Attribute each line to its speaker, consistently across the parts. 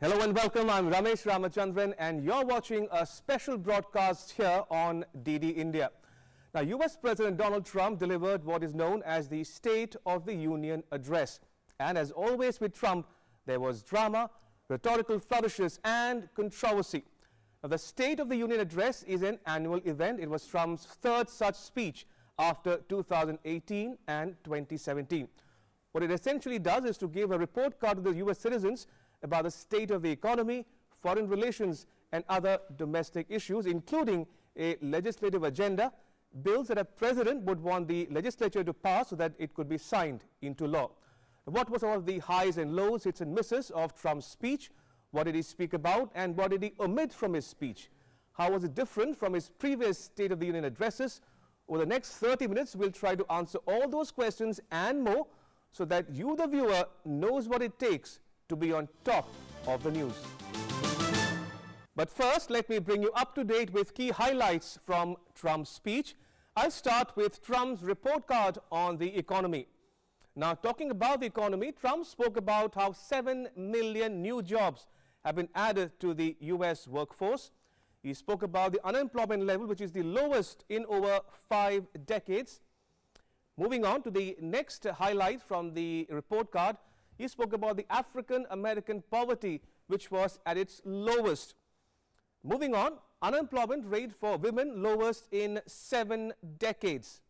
Speaker 1: Hello and welcome. I'm Ramesh Ramachandran and you're watching a special broadcast here on DD India. Now, US President Donald Trump delivered what is known as the State of the Union Address. And as always with Trump, there was drama, rhetorical flourishes and controversy. Now, the State of the Union Address is an annual event. It was Trump's third such speech after 2018 and 2017. What it essentially does is to give a report card to the US citizens about the state of the economy, foreign relations and other domestic issues, including a legislative agenda, bills that a president would want the legislature to pass so that it could be signed into law. What were some of the highs and lows, hits and misses of Trump's speech? What did he speak about and what did he omit from his speech? How was it different from his previous State of the Union addresses? Over the next 30 minutes, we'll try to answer all those questions and more so that you, the viewer, knows what it takes to be on top of the news. But first, let me bring you up to date with key highlights from Trump's speech. I'll start with Trump's report card on the economy. Now, talking about the economy, Trump spoke about how 7 million new jobs have been added to the US workforce. He spoke about the unemployment level, which is the lowest in over 5 decades. Moving on to the next highlight from the report card, he spoke about the African American poverty, which was at its lowest. Moving on, unemployment rate for women lowest in 7 decades.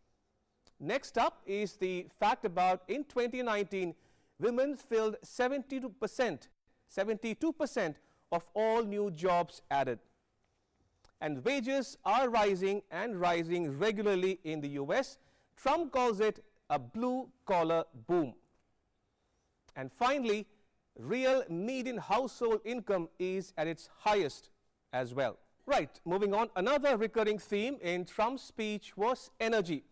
Speaker 1: Next up is the fact about in 2019, women filled 72% of all new jobs added. And wages are rising and rising regularly in the US. Trump calls it a blue-collar boom. And finally, real median household income is at its highest as well. Right, moving on, another recurring theme in Trump's speech was energy.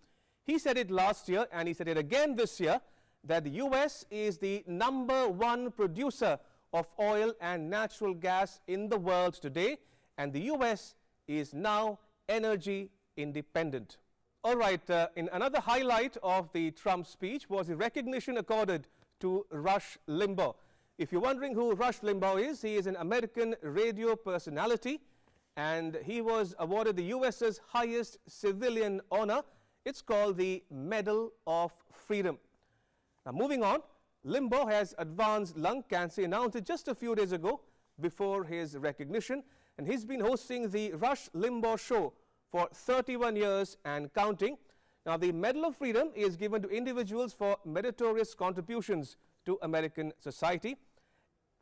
Speaker 1: He said it last year and he said it again this year that the US is the #1 producer of oil and natural gas in the world today, and the US is now energy independent. All right, in another highlight of the Trump speech was the recognition accorded to Rush Limbaugh. If you're wondering who Rush Limbaugh is, he is an American radio personality and he was awarded the US's highest civilian honor. It's called the Medal of Freedom. Now, moving on, Limbaugh has advanced lung cancer. He announced it just a few days ago before his recognition, and he's been hosting the Rush Limbaugh Show for 31 years and counting. Now, the Medal of Freedom is given to individuals for meritorious contributions to American society.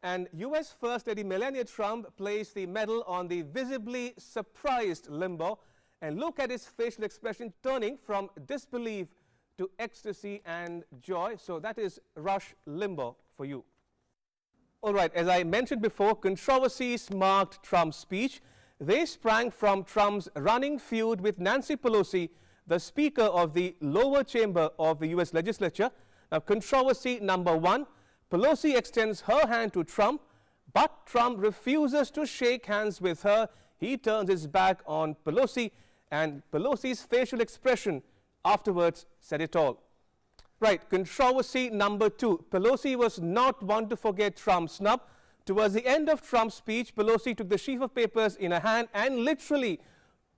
Speaker 1: And US First Lady Melania Trump placed the medal on the visibly surprised Limbaugh, and look at his facial expression turning from disbelief to ecstasy and joy. So that is Rush Limbaugh for you. All right, as I mentioned before, controversies marked Trump's speech. They sprang from Trump's running feud with Nancy Pelosi, the Speaker of the lower chamber of the US legislature. Now, controversy number 1, Pelosi extends her hand to Trump, but Trump refuses to shake hands with her. He turns his back on Pelosi, and Pelosi's facial expression afterwards said it all. Right, controversy number 2, Pelosi was not one to forget Trump's snub. Towards the end of Trump's speech, Pelosi took the sheaf of papers in her hand and literally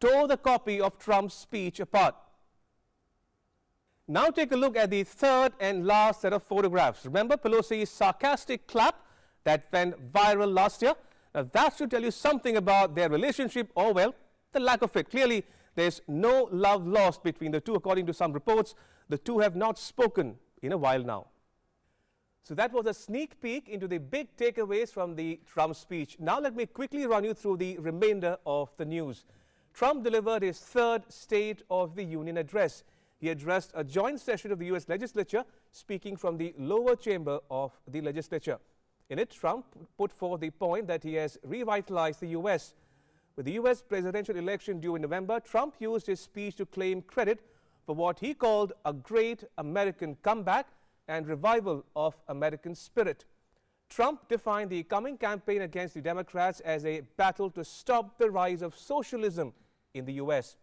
Speaker 1: tore the copy of Trump's speech apart. Now take a look at the third and last set of photographs. Remember Pelosi's sarcastic clap that went viral last year? Now that should tell you something about their relationship, or well, the lack of it. Clearly, there's no love lost between the two. According to some reports, the two have not spoken in a while now. So that was a sneak peek into the big takeaways from the Trump speech. Now let me quickly run you through the remainder of the news. Trump delivered his third State of the Union address. He addressed a joint session of the US legislature, speaking from the lower chamber of the legislature. In it, Trump put forth the point that he has revitalized the US. With the US presidential election due in November, Trump used his speech to claim credit for what he called a great American comeback and revival of American spirit. Trump defined the coming campaign against the Democrats as a battle to stop the rise of socialism in the US.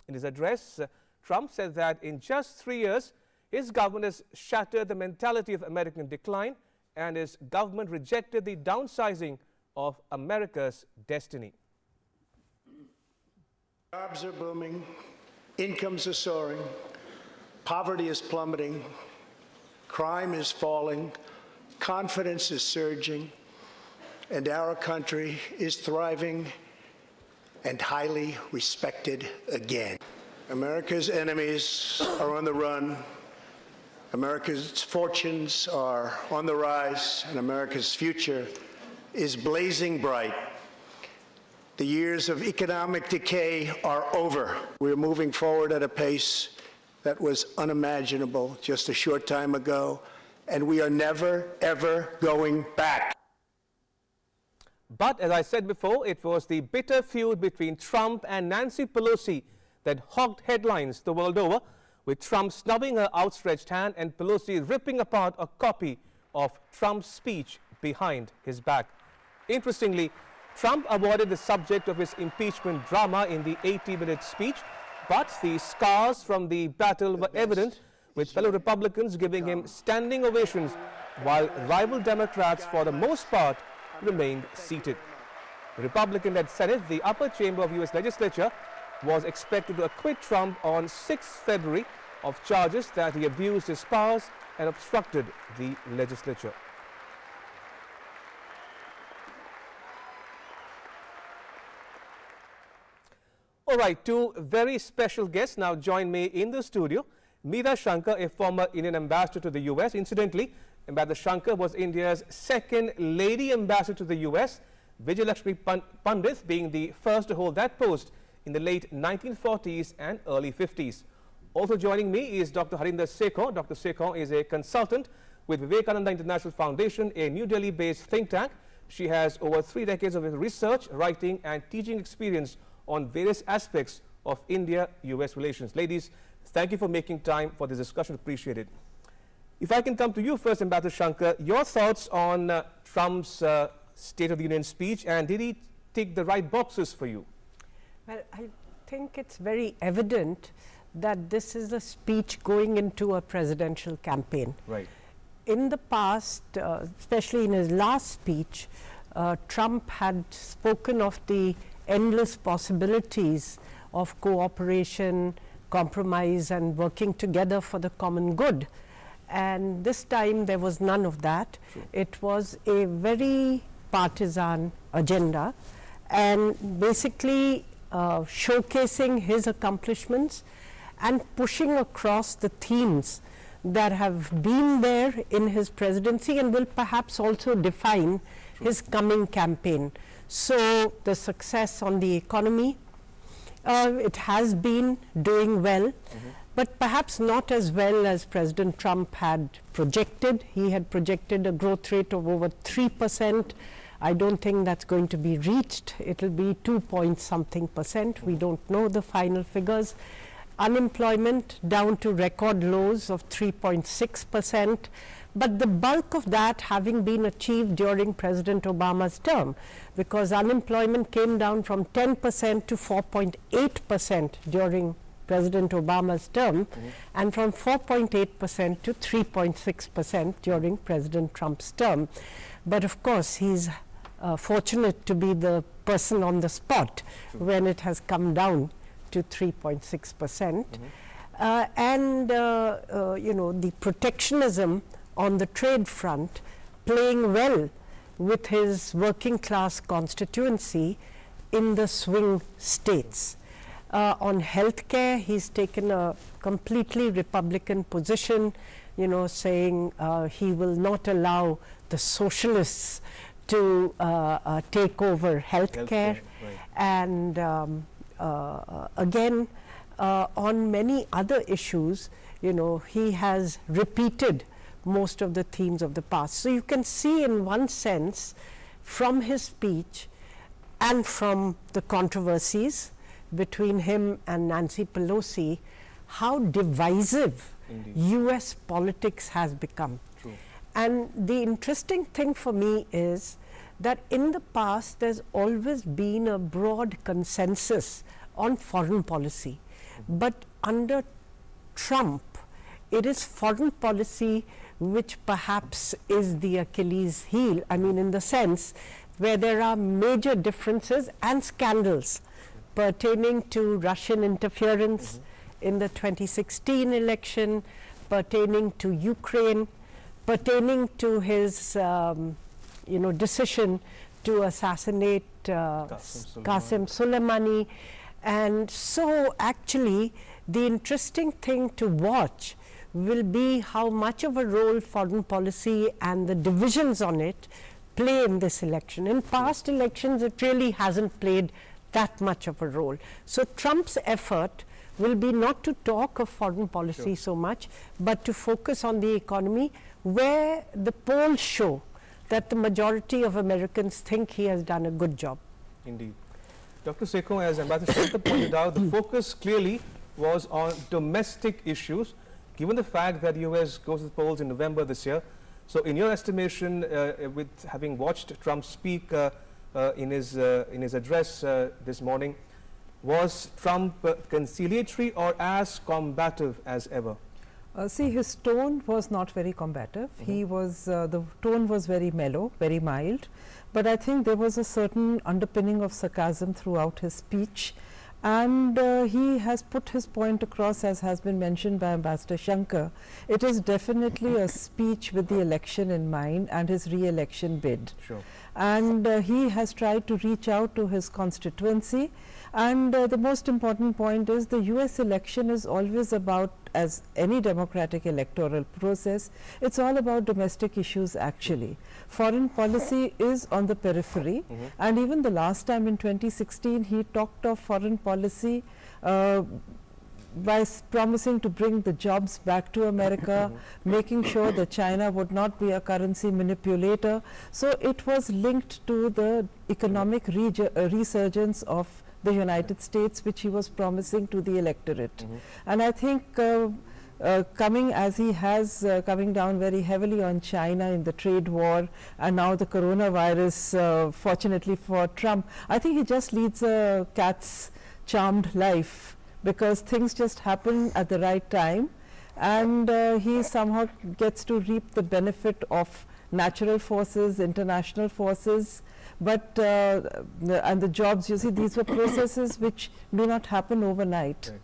Speaker 1: In his address, Trump said that in just 3 years, his government has shattered the mentality of American decline and his government rejected the downsizing of America's destiny.
Speaker 2: Jobs are booming, incomes are soaring, poverty is plummeting, crime is falling, confidence is surging, and our country is thriving and highly respected again. America's enemies are on the run, America's fortunes are on the rise, and America's future is blazing bright. The years of economic decay are over. We're moving forward at a pace that was unimaginable just a short time ago, and we are never, ever going back.
Speaker 1: But as I said before, it was the bitter feud between Trump and Nancy Pelosi that hogged headlines the world over, with Trump snubbing her outstretched hand and Pelosi ripping apart a copy of Trump's speech behind his back. Interestingly, Trump avoided the subject of his impeachment drama in the 80-minute speech, but the scars from the battle were evident, with fellow Republicans giving him standing ovations, while rival Democrats, for the most part, remained seated. The Republican-led Senate, the upper chamber of U.S. legislature, was expected to acquit Trump on 6 February of charges that he abused his powers and obstructed the legislature. All right, two very special guests now join me in the studio. Meera Shankar, a former Indian ambassador to the US. Incidentally, Ambassador Shankar was India's second lady ambassador to the US, Vijayalakshmi Pandit being the first to hold that post in the late 1940s and early 50s. Also joining me is Dr. Harinder Sekhar. Dr. Sekhar is a consultant with Vivekananda International Foundation, a New Delhi-based think tank. She has over 3 decades of research, writing and teaching experience on various aspects of India-US relations. Ladies, thank you for making time for this discussion. Appreciate it. If I can come to you first, Ambassador Shankar, your thoughts on Trump's State of the Union speech, and did he tick the right boxes for you?
Speaker 3: Well, I think it's very evident that this is a speech going into a presidential campaign.
Speaker 1: Right.
Speaker 3: In the past, especially in his last speech, Trump had spoken of the endless possibilities of cooperation, compromise and working together for the common good. And this time there was none of that.
Speaker 1: True.
Speaker 3: It was a very partisan agenda and basically showcasing his accomplishments and pushing across the themes that have been there in his presidency and will perhaps also define his coming campaign. So the success on the economy, it has been doing well, but perhaps not as well as President Trump had projected. He had projected a growth rate of over 3%. I don't think that's going to be reached. It'll be 2-point-something%. We don't know the final figures. Unemployment down to record lows of 3.6%. But the bulk of that having been achieved during President Obama's term, because unemployment came down from 10% to 4.8% during President Obama's term, and from 4.8% to 3.6% during President Trump's term. But of course, he's fortunate to be the person on the spot when it has come down to 3.6%. And you know, the protectionism on the trade front playing well with his working class constituency in the swing states. On healthcare, he's taken a completely Republican position, you know, saying he will not allow the socialists to take over healthcare.
Speaker 1: Right.
Speaker 3: And again, on many other issues, you know, he has repeated most of the themes of the past. So you can see in one sense from his speech and from the controversies between him and Nancy Pelosi, how divisive
Speaker 1: Indeed.
Speaker 3: US politics has become.
Speaker 1: True.
Speaker 3: And the interesting thing for me is that in the past there's always been a broad consensus on foreign policy. But under Trump, it is foreign policy which perhaps is the Achilles heel. I mean, in the sense where there are major differences and scandals pertaining to Russian interference in the 2016 election, pertaining to Ukraine, pertaining to his decision to assassinate Qasem Soleimani. And so actually the interesting thing to watch will be how much of a role foreign policy and the divisions on it play in this election. In past elections, it really hasn't played that much of a role. So Trump's effort will be not to talk of foreign policy so much, but to focus on the economy, where the polls show that the majority of Americans think he has done a good job.
Speaker 1: Indeed. Dr. Sekho, as Ambassador Shankar pointed out, the focus clearly was on domestic issues, given the fact that the US goes to the polls in November this year. So in your estimation, with having watched Trump speak in his address this morning, was Trump conciliatory or as combative as ever?
Speaker 4: See, his tone was not very combative. He was, the tone was very mellow, very mild, but I think there was a certain underpinning of sarcasm throughout his speech, and he has put his point across, as has been mentioned by Ambassador Shankar. It is definitely a speech with the election in mind and his re-election bid.
Speaker 1: Sure.
Speaker 4: And he has tried to reach out to his constituency. And the most important point is the US election is always about, as any democratic electoral process, it's all about domestic issues actually. Foreign policy is on the periphery, and even the last time in 2016 he talked of foreign policy by promising to bring the jobs back to America, making sure that China would not be a currency manipulator. So it was linked to the economic resurgence of the United States, which he was promising to the electorate. And I think coming as he has, coming down very heavily on China in the trade war, and now the coronavirus, fortunately for Trump, I think he just leads a cat's charmed life, because things just happen at the right time, and he somehow gets to reap the benefit of natural forces, international forces. But and the jobs, you see, these were processes which do not happen overnight.
Speaker 1: Right.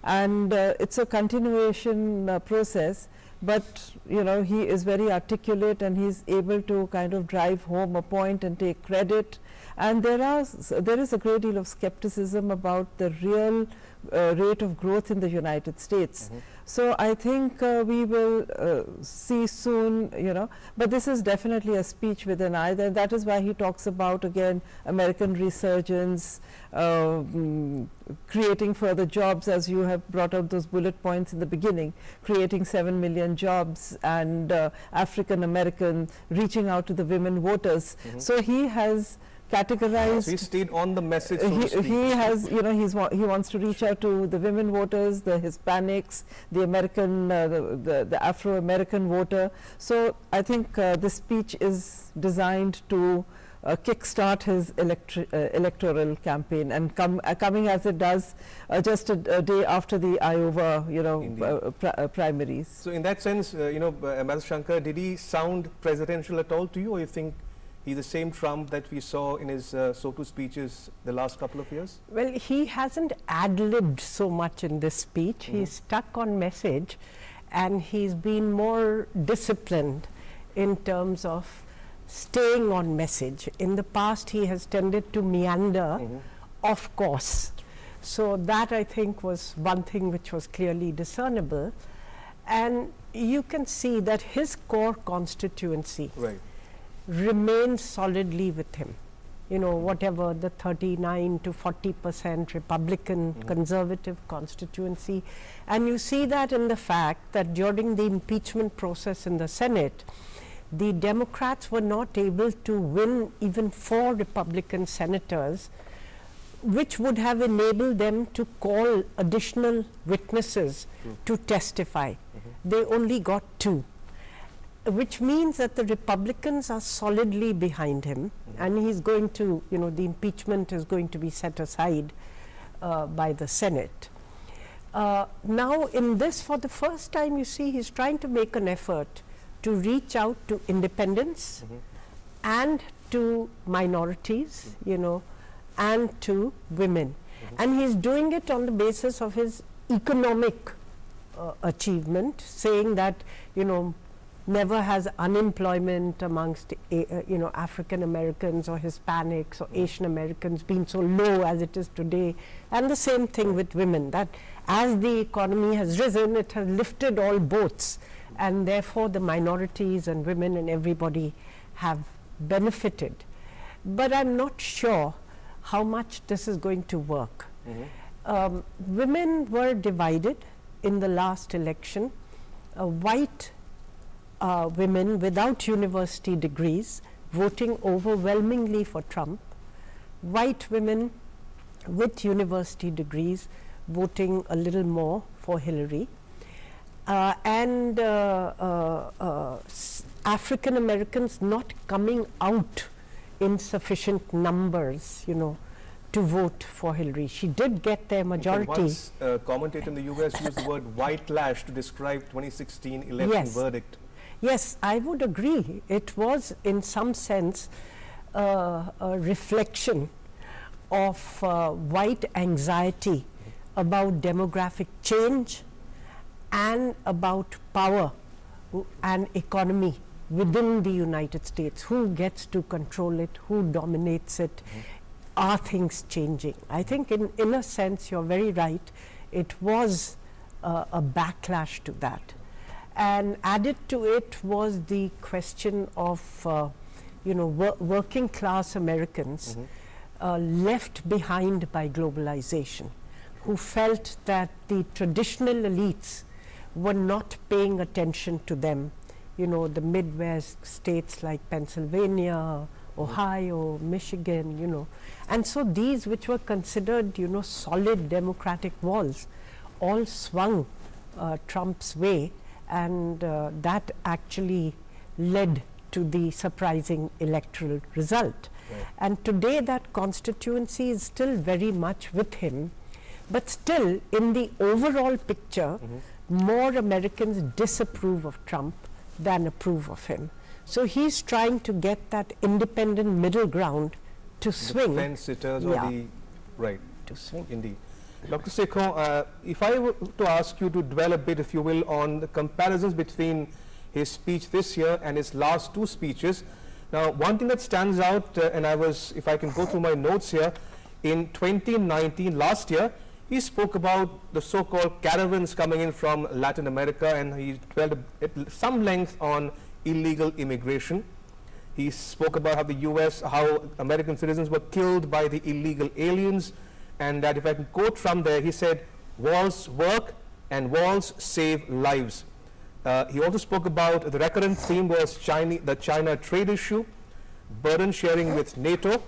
Speaker 4: And it's a continuation process, but you know, he is very articulate and he's able to kind of drive home a point and take credit. And there is a great deal of skepticism about the real rate of growth in the United States. So I think we will see soon, you know, but this is definitely a speech with an eye. That is why he talks about, again, American resurgence, creating further jobs, as you have brought out those bullet points in the beginning, creating 7 million jobs, and African American, reaching out to the women voters. So he has categorized.
Speaker 1: So he stayed on the message. So
Speaker 4: he has, you know, he wants to reach out to the women voters, the Hispanics, the American, the Afro-American voter. So I think this speech is designed to kickstart his electoral campaign, and coming as it does just a day after the Iowa, you know, primaries.
Speaker 1: So in that sense, you know, Ambassador Shankar, did he sound presidential at all to you, or you think he's the same Trump that we saw in his SOTU speeches the last couple of years?
Speaker 3: Well, he hasn't ad-libbed so much in this speech. He's stuck on message, and he's been more disciplined in terms of staying on message. In the past, he has tended to meander off course. So that, I think, was one thing which was clearly discernible. And you can see that his core constituency remains solidly with him. You know, whatever the 39 to 40% Republican conservative constituency. And you see that in the fact that during the impeachment process in the Senate, the Democrats were not able to win even 4 Republican senators, which would have enabled them to call additional witnesses to testify. They only got 2. Which means that the Republicans are solidly behind him, and he's going to, you know, the impeachment is going to be set aside by the Senate. Now in this, for the first time, you see, he's trying to make an effort to reach out to independents and to minorities, you know, and to women. And he's doing it on the basis of his economic achievement, saying that, you know, never has unemployment amongst you know, African Americans or Hispanics or Asian Americans been so low as it is today. And the same thing with women, that as the economy has risen, it has lifted all boats, and therefore the minorities and women and everybody have benefited. But I'm not sure how much this is going to work. Women were divided in the last election. White women without university degrees voting overwhelmingly for Trump, white women with university degrees voting a little more for Hillary, and African Americans not coming out in sufficient numbers, you know, to vote for Hillary. She did get their majority.
Speaker 1: Once a commentator in the US used the word whitelash to describe 2016 election verdict.
Speaker 3: Yes, I would agree. It was in some sense a reflection of white anxiety about demographic change and about power and economy within the United States. Who gets to control it? Who dominates it? Are things changing? I think in a sense you're very right. It was a backlash to that. And added to it was the question of you know, working class Americans left behind by globalization, who felt that the traditional elites were not paying attention to them. You know, the Midwest states like Pennsylvania, Ohio, Michigan, you know. And so these which were considered, you know, solid democratic walls all swung Trump's way, and that actually led to the surprising electoral result. And today that constituency is still very much with him, but still in the overall picture, more Americans disapprove of Trump than approve of him. So he's trying to get that independent middle ground to swing.
Speaker 1: The fence sitters or the, right.
Speaker 3: To swing.
Speaker 1: Indeed. Dr. Sekhon, if I were to ask you to dwell a bit, if you will, on the comparisons between his speech this year and his last two speeches. Now, one thing that stands out, and I was, if I can go through my notes here, in 2019, last year, he spoke about the so-called caravans coming in from Latin America, and he dwelled at some length on illegal immigration. He spoke about how the US, how American citizens were killed by the illegal aliens, and that if I can quote from there, he said, walls work and walls save lives. He also spoke about the recurrent theme was the China trade issue, burden sharing with NATO.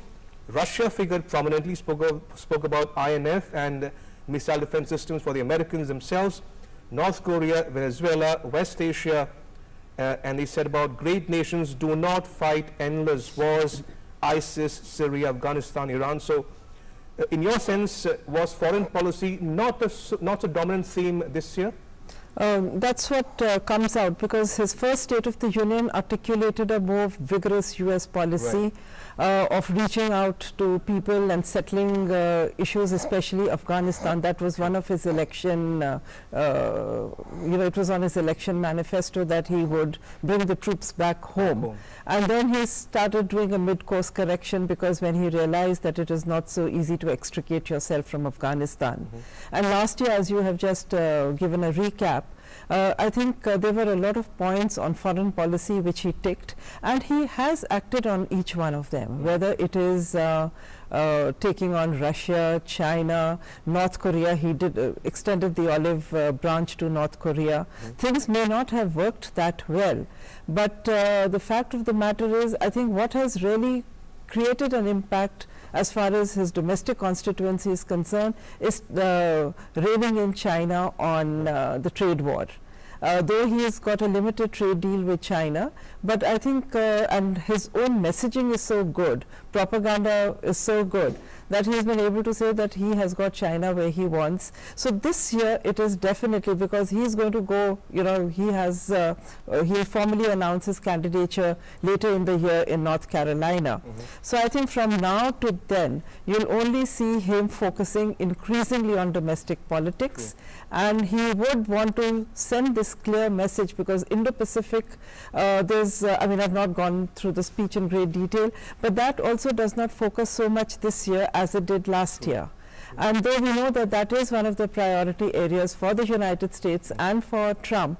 Speaker 1: Russia figured prominently, spoke about INF and missile defense systems for the Americans themselves, North Korea, Venezuela, West Asia, and he said about great nations do not fight endless wars, ISIS, Syria, Afghanistan, Iran. So in your sense, was foreign policy not a dominant theme this year?
Speaker 4: That's what comes out, because his first State of the Union articulated a more vigorous US policy of reaching out to people and settling issues, especially Afghanistan. That was one of his election, you know, it was on his election manifesto that he would bring the troops back home. And then he started doing a mid-course correction, because when he realized that it is not so easy to extricate yourself from Afghanistan. And last year, as you have just given a recap, I think there were a lot of points on foreign policy which he ticked, and he has acted on each one of them, whether it is taking on Russia, China, North Korea. He did extended the olive branch to North Korea. Things may not have worked that well, but the fact of the matter is, I think what has really created an impact as far as his domestic constituency is concerned is reining in China on the trade war. Though he has got a limited trade deal with China, but I think and his own messaging is so good, propaganda is so good, that he has been able to say that he has got China where he wants. So this year it is definitely, because he is going to go, you know, he has he formally announced his candidature later in the year in North Carolina. So I think from now to then you'll only see him focusing increasingly on domestic politics, and he would want to send this clear message, because Indo-Pacific, there's I mean, I've not gone through the speech in great detail, but that also does not focus so much this year as it did last year. And though we know that that is one of the priority areas for the United States and for Trump,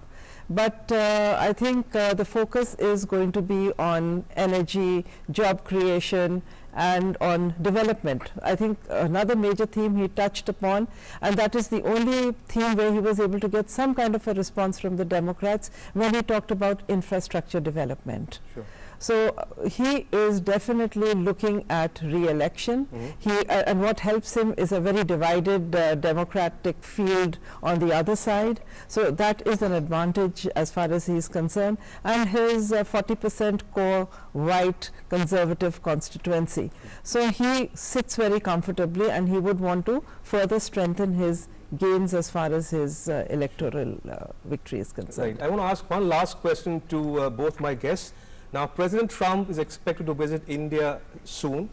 Speaker 4: but I think the focus is going to be on energy, job creation, and on development. I think another major theme he touched upon, and that is the only theme where he was able to get some kind of a response from the Democrats, when he talked about infrastructure development.
Speaker 1: Sure.
Speaker 4: So he is definitely looking at re-election. He and what helps him is a very divided Democratic field on the other side. So that is an advantage as far as he is concerned. And his 40% core white conservative constituency. So he sits very comfortably, and he would want to further strengthen his gains as far as his electoral victory is concerned.
Speaker 1: Right. I want to ask one last question to both my guests. Now, President Trump is expected to visit India soon.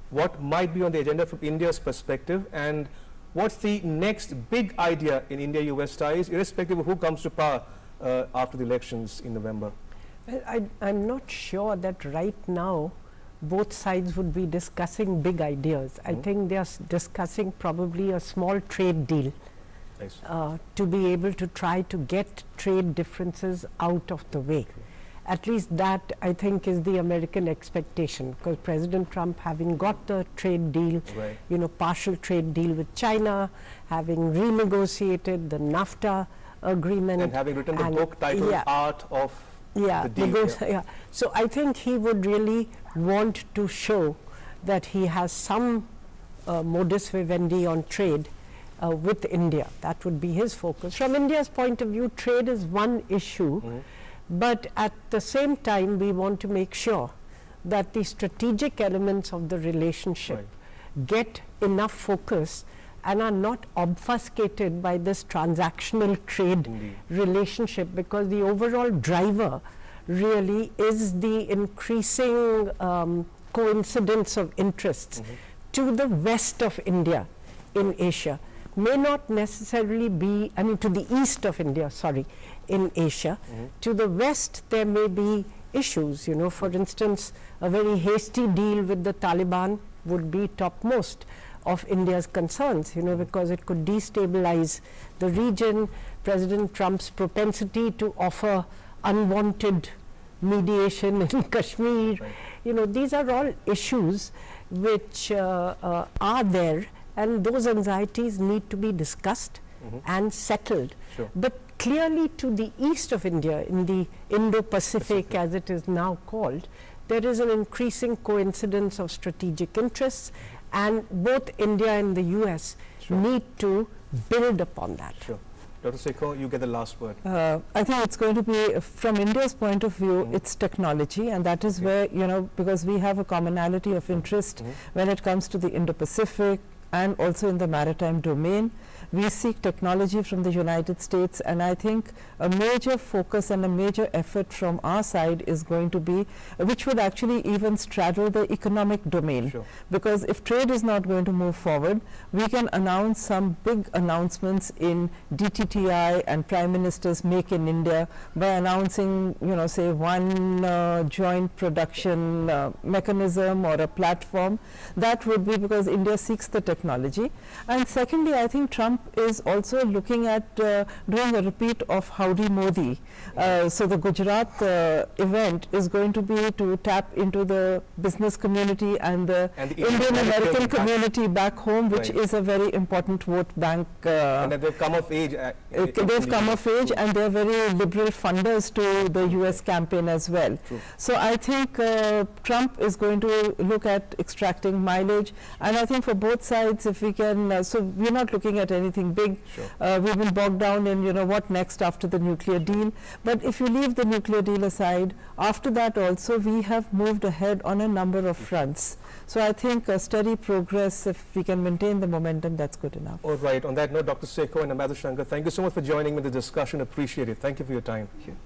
Speaker 1: What might be on the agenda from India's perspective, and what's the next big idea in India-US ties, irrespective of who comes to power after the elections in November?
Speaker 3: Well, I'm not sure that right now both sides would be discussing big ideas. I think they are discussing probably a small trade deal.
Speaker 1: Nice.
Speaker 3: To be able to try to get trade differences out of the way. At least that, I think, is the American expectation, because President Trump, having got the trade deal, you know, partial trade deal with China, having renegotiated the NAFTA agreement,
Speaker 1: and having written the book titled Art of the Deal.
Speaker 3: So I think he would really want to show that he has some modus vivendi on trade with India. That would be his focus. From India's point of view, trade is one issue. But at the same time, we want to make sure that the strategic elements of the relationship get enough focus and are not obfuscated by this transactional trade relationship, because the overall driver really is the increasing coincidence of interests to the west of India in Asia. May not necessarily be, I mean, to the east of India, sorry, in Asia. To the west, there may be issues, you know, for instance, a very hasty deal with the Taliban would be topmost of India's concerns, you know, because it could destabilize the region. President Trump's propensity to offer unwanted mediation in Kashmir, you know, these are all issues which are there, and those anxieties need to be discussed and settled. But clearly to the east of India, in the Indo-Pacific as it is now called, there is an increasing coincidence of strategic interests, and both India and the US need to build upon that.
Speaker 1: Dr. Sekho, you get the last word.
Speaker 4: I think it's going to be, from India's point of view, it's technology, and that is where, you know, because we have a commonality of interest when it comes to the Indo-Pacific and also in the maritime domain. We seek technology from the United States, and I think a major focus and a major effort from our side is going to be, which would actually even straddle the economic domain. Because if trade is not going to move forward, we can announce some big announcements in DTTI and Prime Minister's Make in India by announcing, you know, say one joint production mechanism or a platform. That would be because India seeks the technology. And secondly, I think Trump is also looking at doing a repeat of Howdy Modi. So the Gujarat event is going to be to tap into the business community and the Indian American community back home, which is a very important vote bank.
Speaker 1: And that they've come of age.
Speaker 4: They've come of age, and they're very liberal funders to the US campaign as well. So I think Trump is going to look at extracting mileage, and I think for both sides, if we can, so we're not looking at anything anything big.
Speaker 1: Sure.
Speaker 4: We've been bogged down in, you know, what next after the nuclear deal. But if you leave the nuclear deal aside, after that also we have moved ahead on a number of fronts. So I think steady progress, if we can maintain the momentum, that's good enough.
Speaker 1: All right. On that note, Dr. Sekho and Ambassador Shankar, thank you so much for joining me in the discussion. Appreciate it. Thank you for your time.
Speaker 3: Thank you.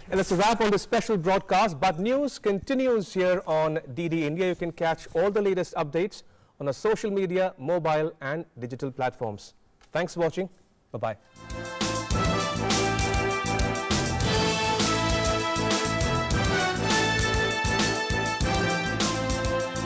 Speaker 1: And that's a wrap on this special broadcast. But news continues here on DD India. You can catch all the latest updates on our social media, mobile and digital platforms. Thanks for watching. Bye-bye.